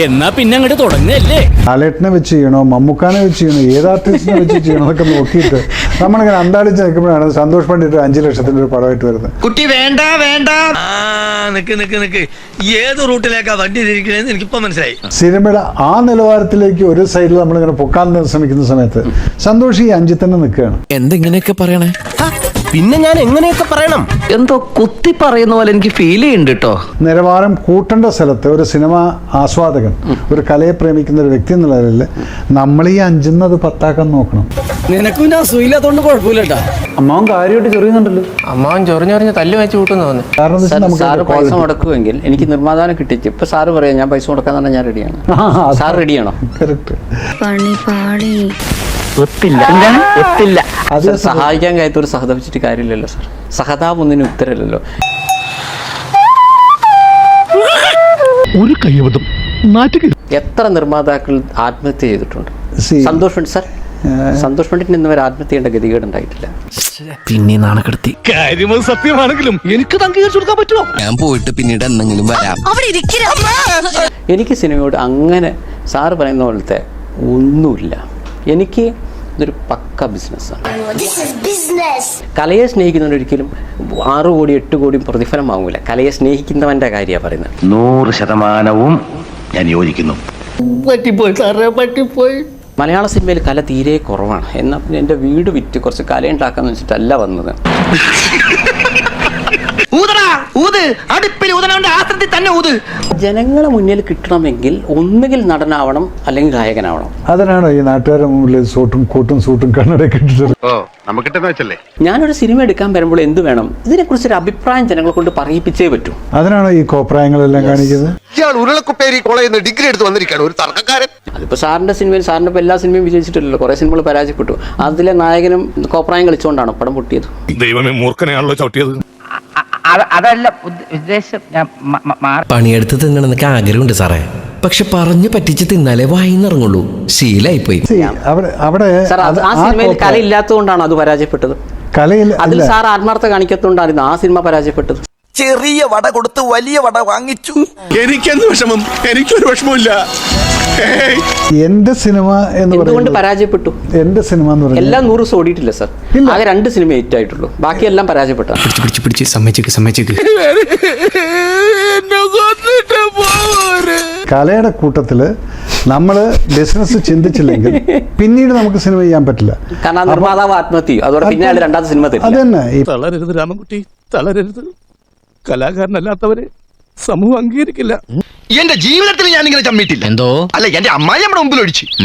എന്നാ പിന്നെ അങ്ങോട്ട് തുടങ്ങല്ലേ. ലാലേട്ടനെ വെച്ച് ചെയ്യണോ, മമ്മൂക്കാനെ വെച്ച് ചെയ്യണോ, ഏത് ആർട്ടിസ്റ്റിനെ വെച്ച് ചെയ്യണോ എന്നൊക്കെ നോക്കിയിട്ട് നമ്മളിങ്ങനെ അന്താളിച്ച് നിൽക്കുമ്പോഴാണ് സന്തോഷ് പണ്ഡിറ്റ് 5 ലക്ഷത്തിൻ്റെ ഒരു പടമായിട്ട് വരുന്നത്. കുട്ടി വേണ്ട വേണ്ട, നിക്ക് ഏത് റൂട്ടിലേക്കാ വണ്ടി തിരിക്കണേന്ന് എനിക്കിപ്പോ മനസ്സിലായി. സിനിമയുടെ ആ നിലവാരത്തിലേക്ക് ഒരു സൈഡിൽ നമ്മളിങ്ങനെ പൊക്കാൻ ശ്രമിക്കുന്ന സമയത്ത് സന്തോഷ് ഈ 5 തന്നെ നിൽക്കുകയാണ്. എന്തെങ്ങനെയൊക്കെ പറയണേ? പിന്നെ ഞാൻ എങ്ങനെയൊക്കെ പറയണം? എന്തോ കുത്തി പറയുന്ന പോലെ എനിക്ക് ഫീൽ ചെയ്യുന്നുണ്ട് കേട്ടോ. നിലവാരം കൂട്ടേണ്ട സ്ഥലത്ത് ഒരു സിനിമ ആസ്വാദകൻ, ഒരു കലയെ പ്രേമിക്കുന്ന ഒരു വ്യക്തി എന്നുള്ള നിലയിൽ നമ്മൾ ഈ 5 അത് 10 നോക്കണം. നിനക്കും അസൂയില്ലാത്തോണ്ട് കുഴപ്പമില്ലട്ടാ. അമ്മാവൻ കാര്യമായിട്ട് ചൊറിയുന്നുണ്ടല്ലോ. അമ്മാവൻ ചൊറിഞ്ഞൊറിഞ്ഞ് തല്ലു വെച്ച് കൂട്ടുന്നു തോന്നുന്നു. കാരണം എന്ന് വെച്ചാൽ സാറ് നമുക്ക് പൈസ മുടക്കുമെങ്കിൽ എനിക്ക് നിർമ്മാതാവിനെ കിട്ടിച്ചു. ഇപ്പൊ സാറ് പറയാം ഞാൻ പൈസ മുടക്കാൻ തന്നെ ഞാൻ റെഡിയാണ്. സാർ റെഡിയാണോ? കറക്റ്റ്. അത് സഹായിക്കാൻ കഴിയാത്തൊരു സഹതപിച്ചിട്ട് കാര്യമില്ലല്ലോ സാർ. സഹതാപ് ഒന്നിനും ഉത്തരമല്ലല്ലോ. ഒരു കൈവതം എത്ര നിർമ്മാതാക്കൾ ആത്മഹത്യ ചെയ്തിട്ടുണ്ട്? See, സന്തോഷ് പണ്ഡിറ്റ് സാർ, സന്തോഷ് പണ്ഡിറ്റിന് ഇന്ന് വരെ ആത്മഹത്യ ചെയ്യേണ്ട ഗതികേട് ഉണ്ടായിട്ടില്ല. പിന്നെ നാണക്കെടുത്തി. കാര്യം സത്യമാണെങ്കിലും എനിക്ക് അംഗീകരിച്ചു കൊടുക്കാൻ പറ്റുമോ? ഞാൻ പോയിട്ട് പിന്നീട് എന്തെങ്കിലും വരാം. എനിക്ക് സിനിമയോട് അങ്ങനെ സാറ് പറയുന്ന പോലത്തെ ഒന്നുമില്ല. എനിക്ക് ഇതൊരു പക്ക ബിസിനസ്സാണ്. കലയെ സ്നേഹിക്കുന്നവൻ ഒരിക്കലും 6 കോടി 8 കോടിയും പ്രതിഫലം വാങ്ങൂല. കലയെ സ്നേഹിക്കുന്നവന്റെ കാര്യമാണ് പറയുന്നത്. 100% ഞാൻ യോജിക്കുന്നു. മലയാള സിനിമയിൽ കല തീരെ കുറവാണ്. എന്നാൽ പിന്നെ എൻ്റെ വീട് വിറ്റ് കുറച്ച് കല ഉണ്ടാക്കാന്ന് വെച്ചിട്ടല്ല വന്നത്. ജനങ്ങളെ മുന്നിൽ കിട്ടണമെങ്കിൽ ഒന്നുകിൽ നടനാവണം അല്ലെങ്കിൽ ഗായകനാവണം. അതിനാണ് ഈ നാട്ടുകാരുടെ മുമ്പിൽ സൂട്ടും കണ്ണടയൊക്കെ ഇട്ടിട്ട്. ഞാനൊരു സിനിമ എടുക്കാൻ വരുമ്പോൾ എന്ത് വേണം, ഇതിനെക്കുറിച്ചൊരു അഭിപ്രായം ജനങ്ങളെ കൊണ്ട് പറയിപ്പിച്ചേ പറ്റൂ. അതിനാണ് ഈ കോപ്രായങ്ങളെല്ലാം കാണിക്കുന്നത്. ഇയാൾ ഉരുളക്കുപ്പേരി കോളേജിൽ നിന്ന് ഡിഗ്രി എടുത്ത് വന്നിരിക്കുകയാണ്, ഒരു തർക്കക്കാരൻ. അതിപ്പോൾ സാറിൻ്റെ സിനിമയിൽ സാറിൻ്റെ ഇപ്പോൾ എല്ലാ സിനിമയും വിജയിച്ചിട്ടില്ലല്ലോ. കുറേ സിനിമകൾ പരാജയപ്പെട്ടു. അതിലെ നായകനും കോപ്രായം കളിച്ചുകൊണ്ടാണ് പടം പൊട്ടിയത്. ദൈവമേ, മൂർഖനെയാണല്ലോ ചവിട്ടിയത്. അതല്ല ഉദ്ദേശം. പണിയെടുത്ത് തിന്നണമെന്നൊക്കെ ആഗ്രഹമുണ്ട് സാറേ. പക്ഷെ പറഞ്ഞു പറ്റിച്ച് തിന്നാലേ വായിന്നിറങ്ങുള്ളൂ. ശീലായിപ്പോയി. അവിടെ സാർ ആ സിനിമയിൽ കല ഇല്ലാത്തതുകൊണ്ടാണ് അത് പരാജയപ്പെട്ടത്. കലയിൽ അതിൽ സാർ ആത്മാർത്ഥ കാണിക്കാത്തതുകൊണ്ടാണ് ആ സിനിമ പരാജയപ്പെട്ടത്. ചെറിയ വട കൊടുത്ത് വലിയ വട വാങ്ങിച്ചു. എനിക്കെന്ത് വിഷമം? എനിക്കൊരു വിഷമമില്ല. എന്റെ സിനിമ എന്തുകൊണ്ട് പരാജയപ്പെട്ടു? എന്റെ സിനിമ എന്ന് പറയുന്നത് എല്ലാം 100 ദിവസം ഓടിയിട്ടില്ല സാർ. ആകെ 2 സിനിമ ഹിറ്റ് ആയിട്ടുള്ളൂ. ബാക്കിയെല്ലാം പരാജയപ്പെട്ടു. പിടിച്ച് സമ്മതിച്ചേക്ക്. കലയുടെ കൂട്ടത്തില് നമ്മള് ബിസിനസ് ചിന്തിച്ചില്ലെങ്കിൽ പിന്നീട് നമുക്ക് സിനിമ ചെയ്യാൻ പറ്റില്ല. കാരണം നിർമ്മാതാവ് ആത്മഹത്യ ചെയ്യും. അതോടെ പിന്നെ അയാൾ 2ാമത്തെ സിനിമ തരും. അത് തന്നെ. തളരരുത് രാമൻകുട്ടി, തളരരുത്. കലാകാരനല്ലാത്തവരെ സമൂഹം അംഗീകരിക്കില്ല. എന്റെ ജീവിതത്തിൽ ഞാൻ ഇങ്ങനെ ചമ്മിട്ടില്ല. എന്തോ അല്ല, എന്റെ അമ്മായി നമ്മുടെ മുമ്പിൽ ഒഴിച്ചു.